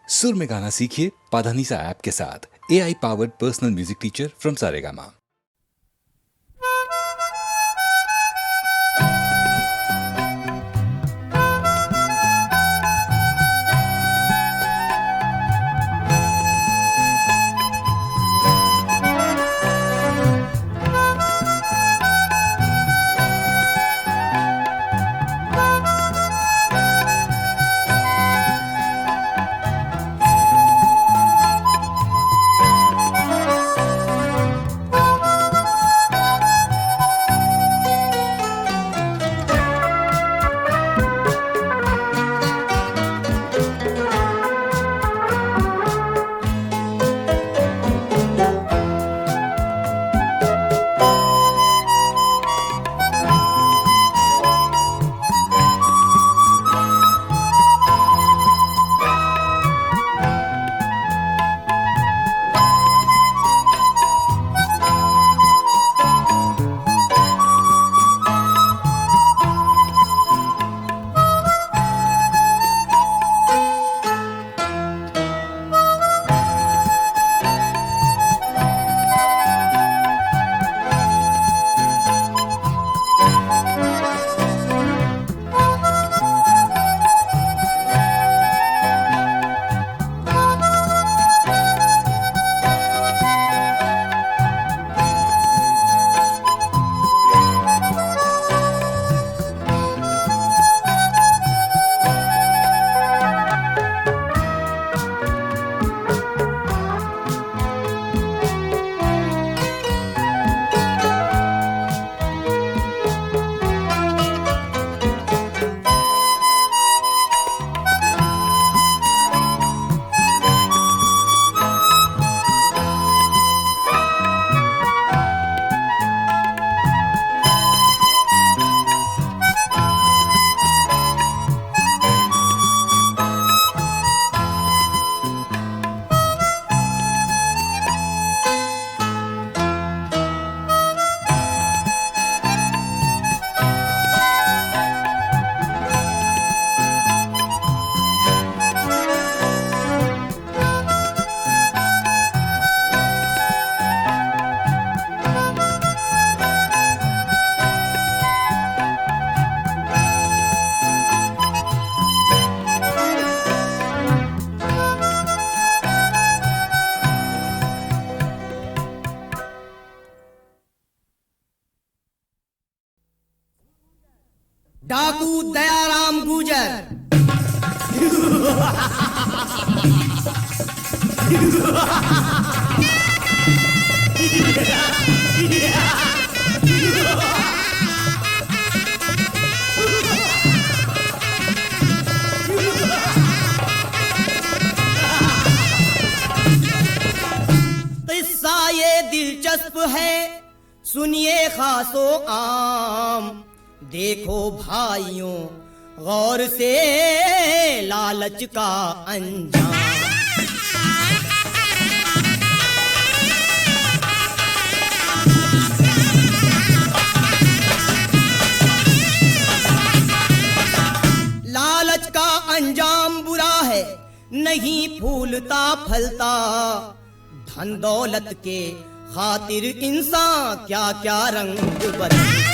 सुर में गाना सीखिए पाधानीसा ऐप के साथ। AI powered personal music teacher from Saregama. डाकू दयाराम गुजर। किस्सा ये दिलचस्प है, सुनिए खासो आम। देखो भाइयों गौर से लालच का अंजाम। लालच का अंजाम बुरा है, नहीं फूलता फलता। धन दौलत के खातिर इंसान क्या क्या रंग बदलता।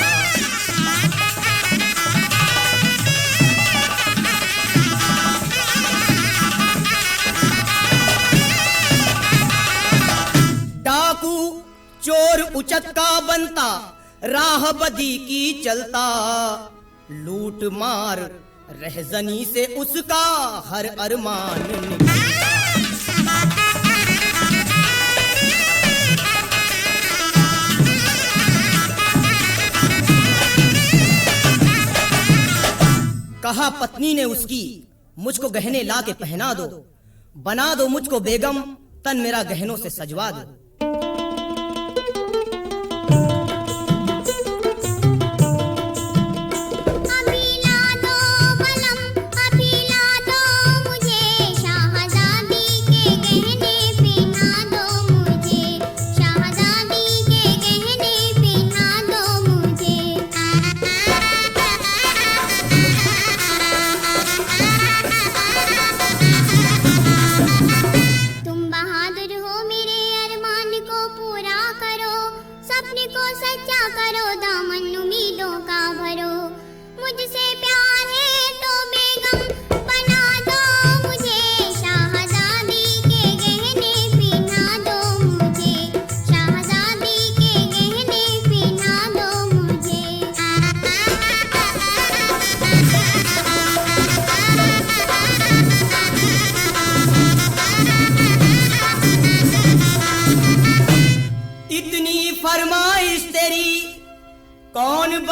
डाकू चोर उचक्का बनता, राह बदी की चलता। लूट मार रहजनी से उसका हर अरमान निकलता। कहा पत्नी ने उसकी, मुझको गहने ला के पहना दो। बना दो मुझको बेगम, तन मेरा गहनों से सजवा दो।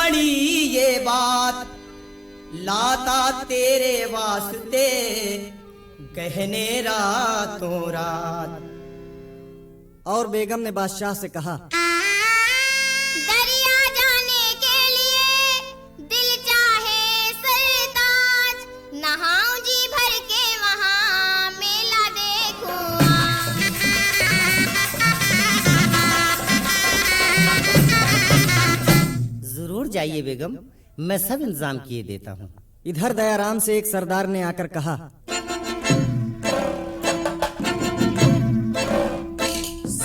बड़ी ये बात, लाता तेरे वास्ते गहने रातों रात। और बेगम ने बादशाह से कहा, दरिया जाने के लिए दिल चाहे सरताज, नहाऊं जी भर के वहां मेला देखूं। जरूर जाइए बेगम, मैं सब इंतजाम किए देता हूँ। इधर दयाराम से एक सरदार ने आकर कहा,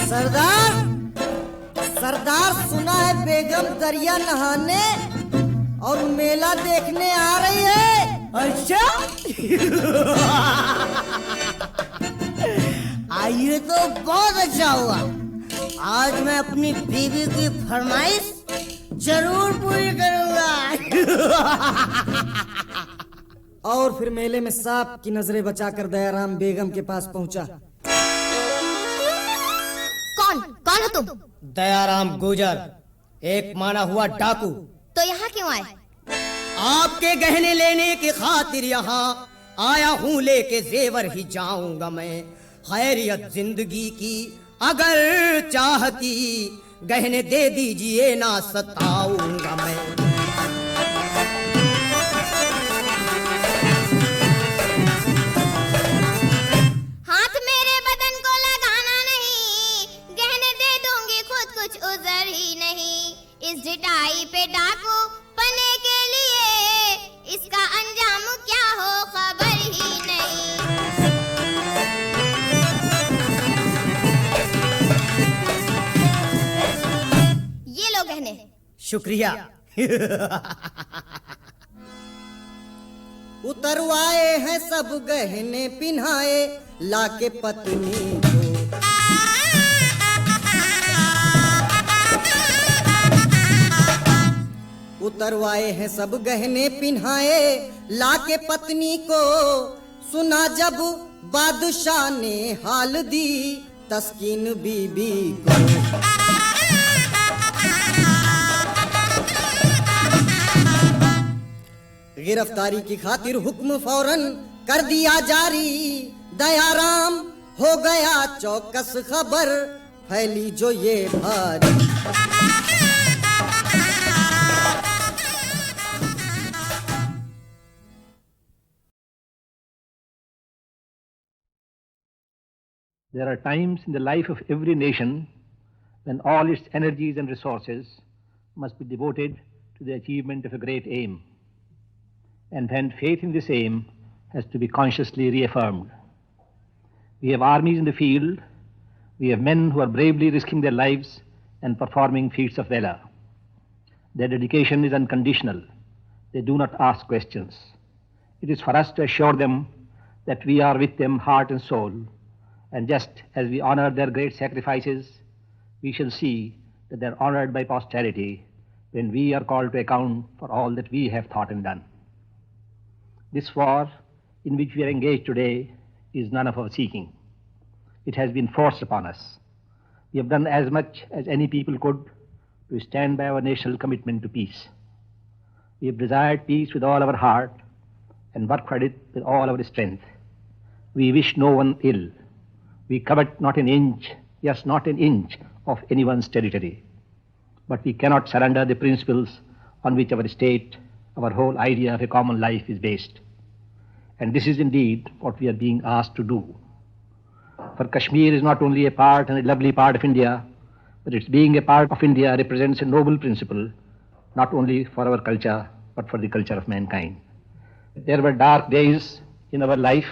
सरदार सरदार सुना है बेगम दरिया नहाने और मेला देखने आ रही है। अच्छा आइए तो बहुत अच्छा हुआ। आज मैं अपनी बीवी की फरमाइश जरूर पूरी करूंगा। और फिर मेले में सांप की नजरें बचाकर दयाराम बेगम के पास पहुंचा। कौन कौन हो तुम? दयाराम गुजर, एक माना हुआ डाकू। तो यहाँ क्यों आए? आपके गहने लेने की खातिर यहाँ आया हूँ, लेके जेवर ही जाऊंगा मैं। खैरियत जिंदगी की अगर चाहती, गहने दे दीजिए ना सताऊंगा मैं। हाथ मेरे बदन को लगाना नहीं, गहने दे दूंगी खुद कुछ उजर ही नहीं। इस ढिठाई पे डाकू पने के लिए, इसका अंजाम क्या हो खबर ही नहीं। ये लो गहने। शुक्रिया। उतरवाए हैं सब गहने पिन्हाए, लाके पत्नी को। उतरवाए हैं सब गहने पिन्हाए, लाके पत्नी को। सुना जब बादशाह ने हाल दी, तस्कीन बीबी को। गिरफ्तारी की खातिर हुक्म फौरन कर दिया जारी। दयाराम हो गया चौकस, खबर फैली जो ये भारी। There are times in the life of every nation when all its energies and resources must be devoted to the achievement of a great aim, and when faith in this aim has to be consciously reaffirmed. We have armies in the field, we have men who are bravely risking their lives and performing feats of valor. Their dedication is unconditional. They do not ask questions. It is for us to assure them that we are with them heart and soul, and just as we honor their great sacrifices, we shall see that they are honored by posterity when we are called to account for all that we have thought and done. This war in which we are engaged today is none of our seeking. It has been forced upon us. We have done as much as any people could to stand by our national commitment to peace. We have desired peace with all our heart and worked for it with all our strength. We wish no one ill. We covet not an inch, yes, not an inch of anyone's territory. But we cannot surrender the principles on which our state, our whole idea of a common life is based. And this is indeed what we are being asked to do. For Kashmir is not only a part and a lovely part of India, but its being a part of India represents a noble principle, not only for our culture, but for the culture of mankind. There were dark days in our life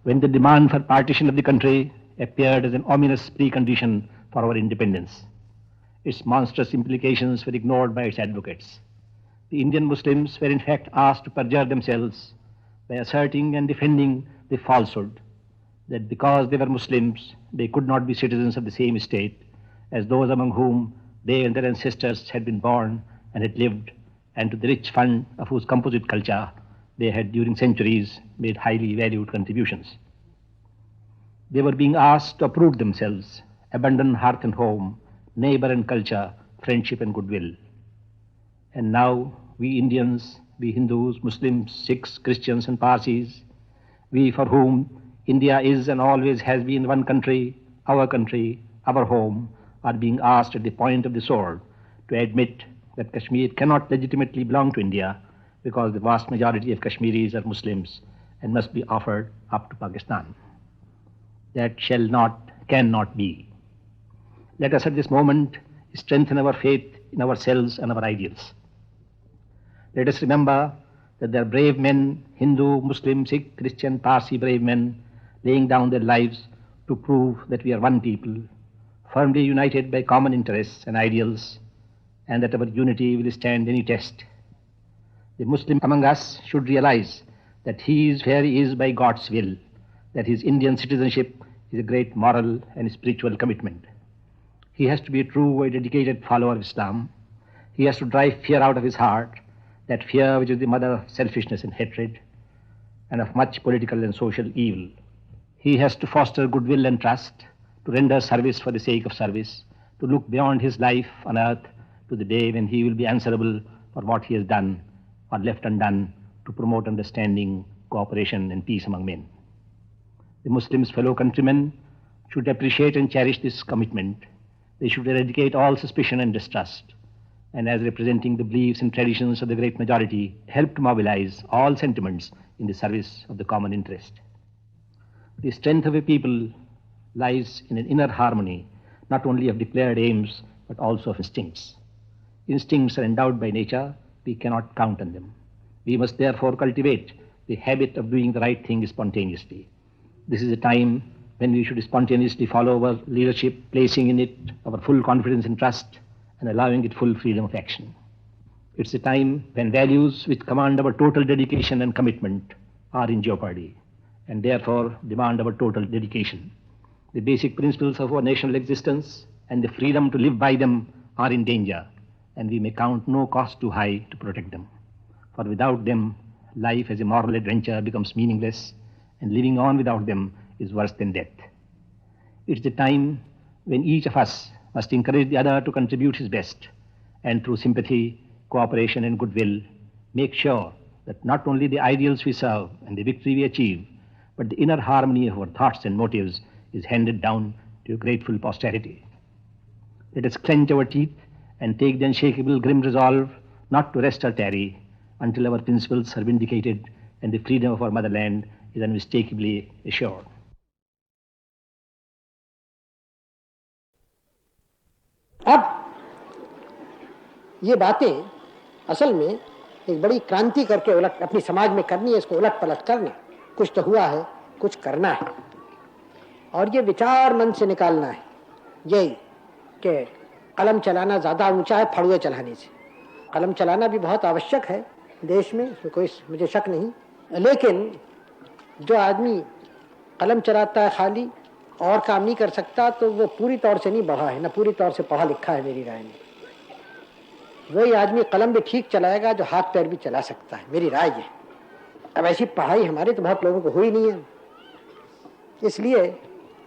when the demand for partition of the country appeared as an ominous precondition for our independence. Its monstrous implications were ignored by its advocates. The Indian Muslims were in fact asked to perjure themselves by asserting and defending the falsehood that because they were Muslims, they could not be citizens of the same state as those among whom they and their ancestors had been born and had lived, and to the rich fund of whose composite culture they had during centuries made highly valued contributions. They were being asked to uproot themselves, abandon hearth and home, neighbor and culture, friendship and goodwill. And now we Indians, we Hindus, Muslims, Sikhs, Christians and Parsis, we for whom India is and always has been one country, our home, are being asked at the point of the sword to admit that Kashmir cannot legitimately belong to India because the vast majority of Kashmiris are Muslims and must be offered up to Pakistan. That shall not, cannot be. Let us at this moment strengthen our faith in ourselves and our ideals. Let us remember that there are brave men, Hindu, Muslim, Sikh, Christian, Parsi, brave men, laying down their lives to prove that we are one people, firmly united by common interests and ideals, and that our unity will stand any test. The Muslim among us should realize that he is where he is by God's will, that his Indian citizenship is a great moral and spiritual commitment. He has to be a true and dedicated follower of Islam. He has to drive fear out of his heart, that fear which is the mother of selfishness and hatred, and of much political and social evil. He has to foster goodwill and trust, to render service for the sake of service, to look beyond his life on earth to the day when he will be answerable for what he has done or left undone to promote understanding, cooperation and peace among men. The Muslims' fellow countrymen should appreciate and cherish this commitment. They should eradicate all suspicion and distrust, and as representing the beliefs and traditions of the great majority, help to mobilize all sentiments in the service of the common interest. The strength of a people lies in an inner harmony, not only of declared aims, but also of instincts. Instincts are endowed by nature, we cannot count on them. We must therefore cultivate the habit of doing the right thing spontaneously. This is a time when we should spontaneously follow our leadership, placing in it our full confidence and trust, and allowing it full freedom of action. It's a time when values which command our total dedication and commitment are in jeopardy, and therefore demand our total dedication. The basic principles of our national existence and the freedom to live by them are in danger, and we may count no cost too high to protect them. For without them, life as a moral adventure becomes meaningless, and living on without them is worse than death. It's the time when each of us must encourage the other to contribute his best, and through sympathy, cooperation and goodwill, make sure that not only the ideals we serve and the victory we achieve, but the inner harmony of our thoughts and motives is handed down to a grateful posterity. Let us clench our teeth and take the unshakable grim resolve not to rest or tarry until our principles are vindicated and the freedom of our motherland is unmistakably assured. अब ये बातें असल में एक बड़ी क्रांति करके उलट अपनी समाज में करनी है, इसको उलट पलट करना। कुछ तो हुआ है, कुछ करना है, और ये विचार मन से निकालना है। यही कि कलम चलाना ज़्यादा ऊंचा है फड़ुए चलाने से। कलम चलाना भी बहुत आवश्यक है देश में, इसमें कोई मुझे शक नहीं, लेकिन जो आदमी कलम चलाता है खाली और काम नहीं कर सकता तो वो पूरी तौर से नहीं बढ़ा है, ना पूरी तौर से पढ़ा लिखा है मेरी राय में। वही आदमी कलम भी ठीक चलाएगा जो हाथ पैर भी चला सकता है, मेरी राय है। अब ऐसी पढ़ाई हमारे तो बहुत लोगों को हुई नहीं है, इसलिए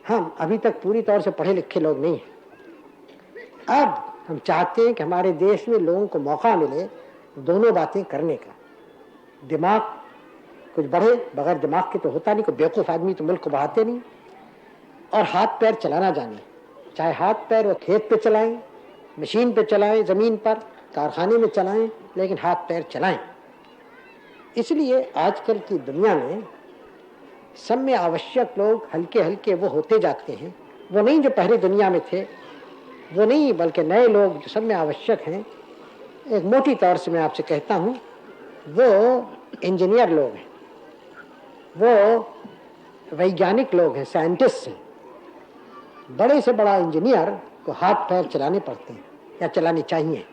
हम अभी तक पूरी तौर से पढ़े लिखे लोग नहीं हैं। अब हम चाहते हैं कि हमारे देश में लोगों को मौका मिले दोनों बातें करने का। दिमाग कुछ बढ़े, बगैर दिमाग के तो होता नहीं, कोई बेवकूफ़ आदमी तो मुल्क को बढ़ाते नहीं। और हाथ पैर चलाना जाने, चाहे हाथ पैर वो खेत पे चलाएं, मशीन पे चलाएं, ज़मीन पर, कारखाने में चलाएं, लेकिन हाथ पैर चलाएं। इसलिए आजकल की दुनिया में सब में आवश्यक लोग हल्के हल्के वो होते जाते हैं, वो नहीं जो पहले दुनिया में थे, वो नहीं, बल्कि नए लोग जो सब में आवश्यक हैं। एक मोटी तौर से मैं आपसे कहता हूँ, वो इंजीनियर लोग हैं, वो वैज्ञानिक लोग हैं, साइंटिस्ट हैं। बड़े से बड़ा इंजीनियर को हाथ पैर चलाने पड़ते हैं या चलाने चाहिए,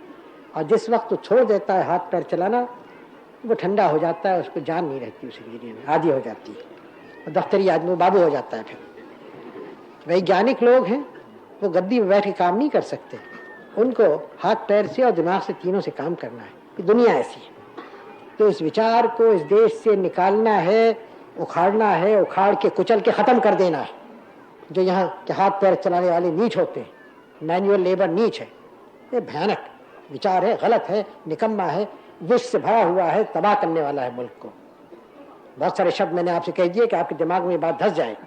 और जिस वक्त वो छोड़ देता है हाथ पैर चलाना, वो ठंडा हो जाता है, उसको जान नहीं रहती उस इंजीनियर में, आदी हो जाती है, और दफ्तरी आदमी वो बाबू हो जाता है। फिर वैज्ञानिक लोग हैं, वो गद्दी में बैठ के काम नहीं कर सकते, उनको हाथ पैर से और दिमाग से तीनों से काम करना है। ये दुनिया ऐसी है, तो इस विचार को इस देश से निकालना है, उखाड़ना है, उखाड़ के कुचल के ख़त्म कर देना है। जो यहाँ के हाथ पैर चलाने वाले नीच होते हैं, मैनुअल लेबर नीच है, ये भयानक, विचार है, गलत है, निकम्मा है, विष से भरा हुआ है, तबाह करने वाला है मुल्क को। बहुत सारे शब्द मैंने आपसे कह दिए कि आपके दिमाग में ये बात धस जाए।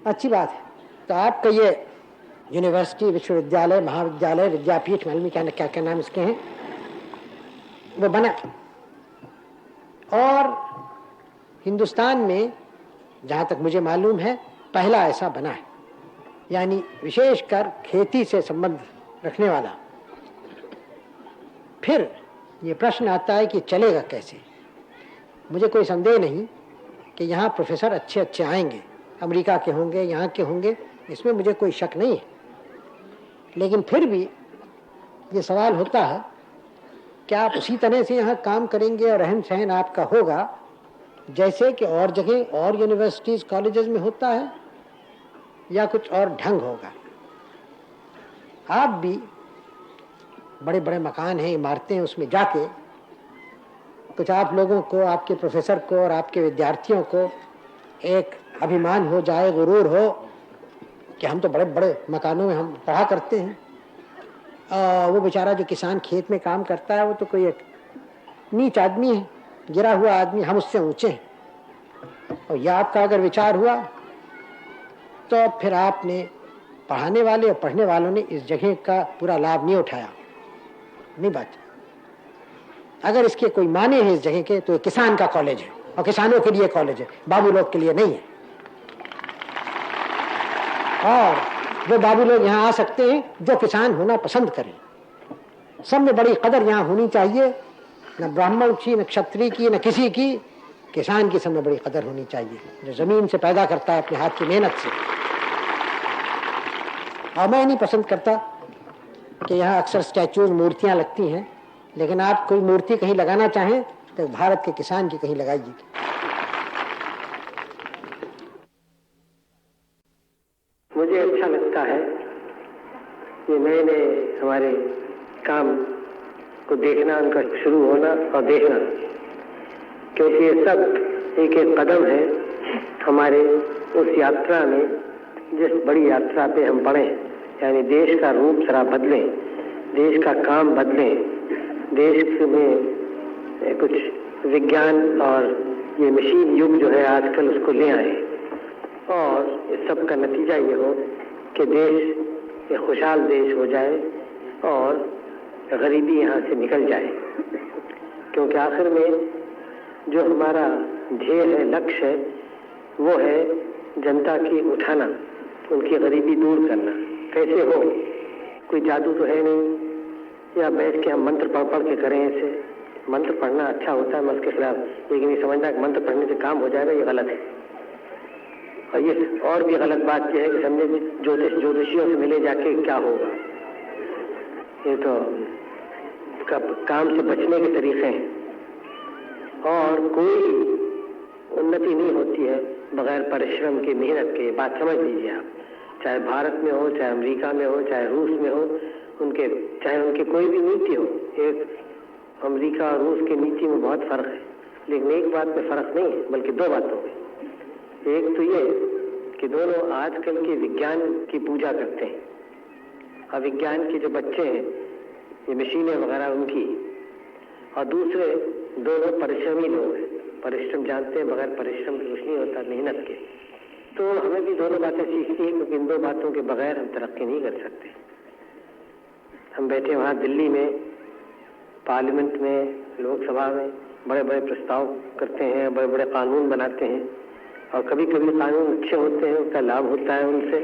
अच्छी बात है। तो आपका ये यूनिवर्सिटी, विश्वविद्यालय, महाविद्यालय, विद्यापीठ, मालूम क्या क्या नाम इसके हैं, वो बना। और हिंदुस्तान में जहाँ तक मुझे मालूम है पहला ऐसा बना है, यानी विशेषकर खेती से संबंध रखने वाला। फिर ये प्रश्न आता है कि चलेगा कैसे। मुझे कोई संदेह नहीं कि यहाँ प्रोफेसर अच्छे अच्छे आएंगे, अमेरिका के होंगे, यहाँ के होंगे, इसमें मुझे कोई शक नहीं है। लेकिन फिर भी ये सवाल होता है कि आप उसी तरह से यहाँ काम करेंगे और रहन सहन आपका होगा जैसे कि और जगह और यूनिवर्सिटीज कॉलेजेस में होता है, या कुछ और ढंग होगा। आप भी बड़े बड़े मकान हैं, इमारतें, उसमें जाके कुछ आप लोगों को, आपके प्रोफेसर को और आपके विद्यार्थियों को एक अभिमान हो जाए, गुरूर हो कि हम तो बड़े बड़े मकानों में हम पढ़ा करते हैं। वो बेचारा जो किसान खेत में काम करता है वो तो कोई एक नीच आदमी है, गिरा हुआ आदमी, हम उससे ऊंचे हैं। और यह आपका अगर विचार हुआ तो फिर आपने, पढ़ाने वाले और पढ़ने वालों ने इस जगह का पूरा लाभ नहीं उठाया। नहीं बात। अगर इसके कोई माने हैं इस जगह के तो किसान का कॉलेज है और किसानों के लिए कॉलेज है, बाबू लोग के लिए नहीं है। और वो बाबू लोग यहाँ आ सकते हैं जो किसान होना पसंद करें। सब में बड़ी कदर यहाँ होनी चाहिए, न ब्राह्मण की, न क्षत्रिय की, न किसी की, किसान की सब में बड़ी कदर होनी चाहिए, जो जमीन से पैदा करता है अपने हाथ की मेहनत से। और मैं नहीं पसंद करता कि यहाँ अक्सर स्टैचूज, मूर्तियां लगती हैं, लेकिन आप कोई मूर्ति कहीं लगाना चाहें तो भारत के किसान की कहीं लगाइए। मुझे अच्छा लगता है कि नए नए हमारे काम को देखना, उनका शुरू होना और देखना, क्योंकि ये सब एक एक कदम है हमारे उस यात्रा में, जिस बड़ी यात्रा पे हम बढ़े, यानी देश का रूप जरा बदलें, देश का काम बदलें, देश में कुछ विज्ञान और ये मशीन युग जो है आजकल उसको ले आए, और इस सब का नतीजा ये हो कि देश एक खुशहाल देश हो जाए और गरीबी यहाँ से निकल जाए। क्योंकि आखिर में जो हमारा ध्येय है, लक्ष्य है, वो है जनता की उठाना, उनकी गरीबी दूर करना। कैसे हो? कोई जादू तो है नहीं या बैठ के हम मंत्र पढ़ के करें ऐसे। मंत्र पढ़ना अच्छा होता है, मैं उसके खिलाफ, लेकिन ये समझना कि मंत्र पढ़ने से काम हो जाएगा, ये गलत है। और ये और भी गलत बात यह है कि समझे ज्योतिषियों से मिले जाके क्या होगा। ये तो काम से बचने के तरीके हैं, और कोई उन्नति नहीं होती है बगैर परिश्रम के, मेहनत के। बात समझ लीजिए आप, चाहे भारत में हो, चाहे अमेरिका में हो, चाहे रूस में हो, चाहे उनके कोई भी नीति हो। एक अमेरिका और रूस की नीति में बहुत फर्क है, लेकिन एक बात में फर्क नहीं है, बल्कि दो बातों में। एक तो ये कि दोनों आजकल के विज्ञान की पूजा करते हैं, और विज्ञान के जो बच्चे हैं, ये मशीनें वगैरह उनकी, और दूसरे दोनों परिश्रमी लोग हैं। परिश्रम जानते हैं, बगैर परिश्रम कुछ नहीं होता, मेहनत के। तो हमें भी दोनों बातें सीखनी है, क्योंकि इन दो बातों के बगैर हम तरक्की नहीं कर सकते। हम बैठे वहाँ दिल्ली में, पार्लियामेंट में, लोकसभा में बड़े बड़े प्रस्ताव करते हैं, बड़े बड़े कानून बनाते हैं, और कभी कभी कानून अच्छे होते हैं, उनका लाभ होता है उनसे,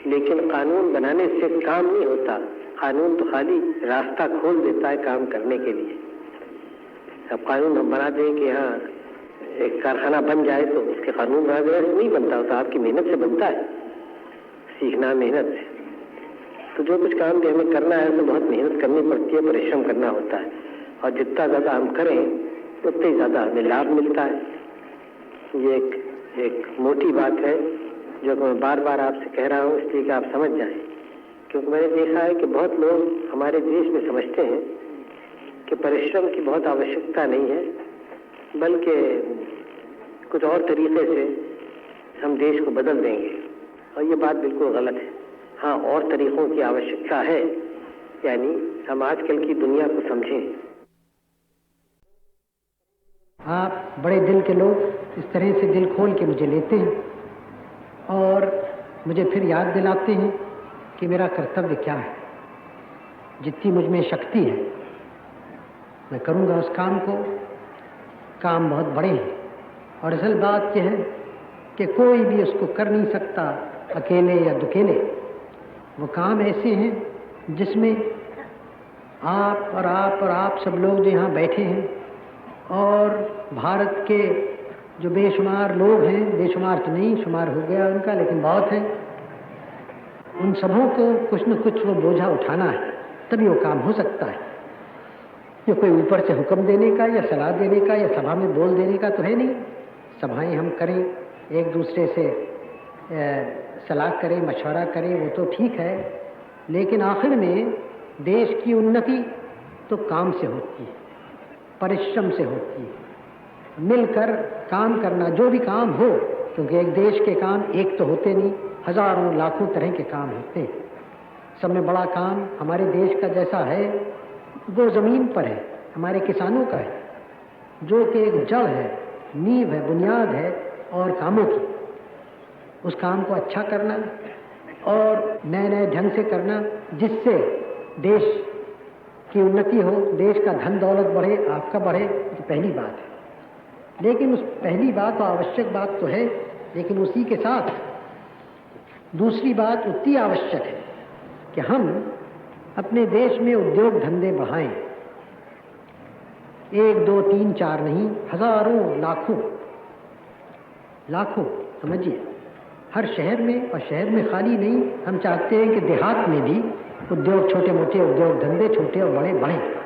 लेकिन कानून बनाने से काम नहीं होता। कानून तो खाली रास्ता खोल देता है काम करने के लिए। अब कानून हम बना दें कि यहाँ एक कारखाना बन जाए तो उसके कानून बना देने से नहीं बनता होता, आपकी मेहनत से बनता है, सीखना मेहनत से। तो जो कुछ काम भी हमें करना है तो बहुत मेहनत करनी पड़ती है, परिश्रम करना होता है, और जितना ज़्यादा हम करें उतना ही ज़्यादा हमें लाभ मिलता है। ये एक मोटी बात है जो मैं बार बार आपसे कह रहा हूँ, इसलिए कि आप समझ जाएं। क्योंकि मैंने देखा है कि बहुत लोग हमारे देश में समझते हैं कि परिश्रम की बहुत आवश्यकता नहीं है, बल्कि कुछ और तरीके से हम देश को बदल देंगे, और ये बात बिल्कुल गलत है। हाँ, और तरीकों की आवश्यकता है, यानी हम आजकल की दुनिया को समझें। आप बड़े दिल के लोग इस तरह से दिल खोल के मुझे लेते हैं और मुझे फिर याद दिलाते हैं कि मेरा कर्तव्य क्या है। जितनी मुझ में शक्ति है मैं करूँगा उस काम को। काम बहुत बड़े हैं और असल बात यह है कि कोई भी उसको कर नहीं सकता अकेले या दुकेले। वो काम ऐसे हैं जिसमें आप और आप सब लोग जो यहाँ बैठे हैं और भारत के जो बेशुमार लोग हैं, बेशुमार तो नहीं, शुमार हो गया उनका लेकिन बहुत है, उन सबों को कुछ न कुछ वो बोझा उठाना है, तभी वो काम हो सकता है। ये कोई ऊपर से हुक्म देने का या सलाह देने का या सभा में बोल देने का तो है नहीं। सभाएं हम करें, एक दूसरे से सलाह करें, मशवरा करें, वो तो ठीक है, लेकिन आखिर में देश की उन्नति तो काम से होती है, परिश्रम से होती है। मिलकर काम करना, जो भी काम हो, क्योंकि एक देश के काम एक तो होते नहीं, हजारों लाखों तरह के काम होते हैं। सब में बड़ा काम हमारे देश का जैसा है वो ज़मीन पर है, हमारे किसानों का है, जो कि एक जड़ है, नींव है, बुनियाद है और कामों की। उस काम को अच्छा करना और नए नए ढंग से करना जिससे देश की उन्नति हो, देश का धन दौलत बढ़े, आपका बढ़े, तो पहली बात है। लेकिन उस पहली बात और आवश्यक बात तो है, लेकिन उसी के साथ दूसरी बात उतनी आवश्यक है कि हम अपने देश में उद्योग धंधे बढ़ाएं। 1 2 3 4 नहीं, हजारों लाखों समझिए, हर शहर में, और शहर में खाली नहीं, हम चाहते हैं कि देहात में भी उद्योग, छोटे मोटे उद्योग धंधे, छोटे और बड़े बढ़े।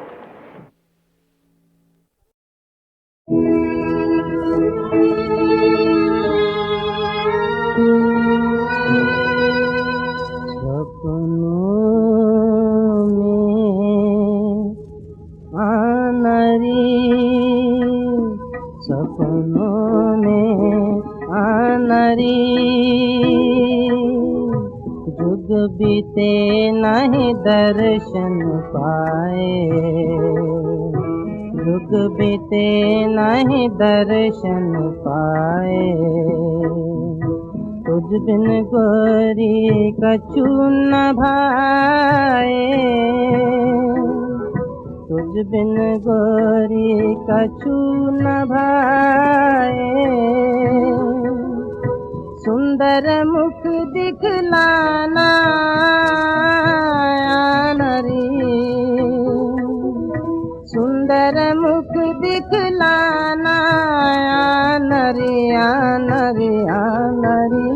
सपनों में आनरी जुग बीते नहीं दर्शन पाए, जुग बीते नहीं दर्शन पाए। तुझ बिन गोरी कछु न भाए, तुझ बिन गोरी कछु न भाए। सुंदर मुख दिखलाना नरी, सुंदर मुख दिखलाना नरी नरी नरी,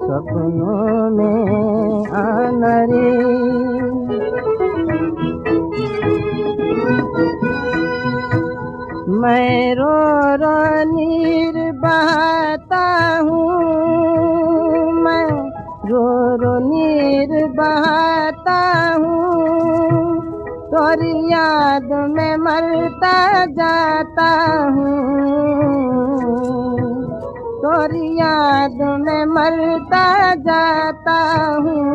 सपनों में आनरी। मैं रो रो नीर बहाता हूँ, मैं रो रो नीर बहाता हूँ, तोरी याद में मरता जाता हूँ, तोरी याद में मरता जाता हूँ।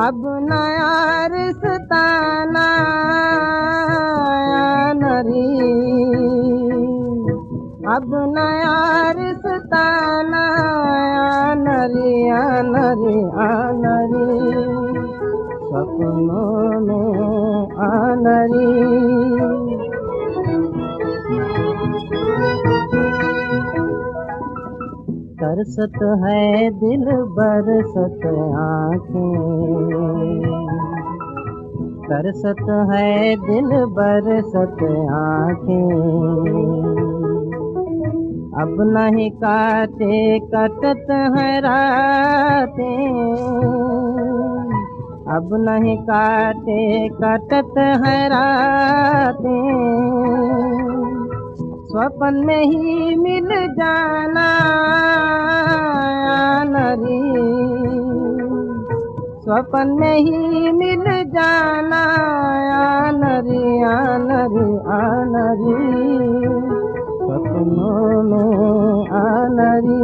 अब नया रिश्ताना नरी, अब नया रिश्ताना नरी नरी नरी, सपनों में आनरी। तरसत है दिल बरसत आँखें, तरसत है दिल बरसत आँखें। अब नहीं काटे कटत है रातें, अब नहीं काटे कटत है रातें। स्वप्न में ही मिल जाना नरी, स्वप्न में ही मिल जाना नरी नरी नरी, सपनों में आनरी।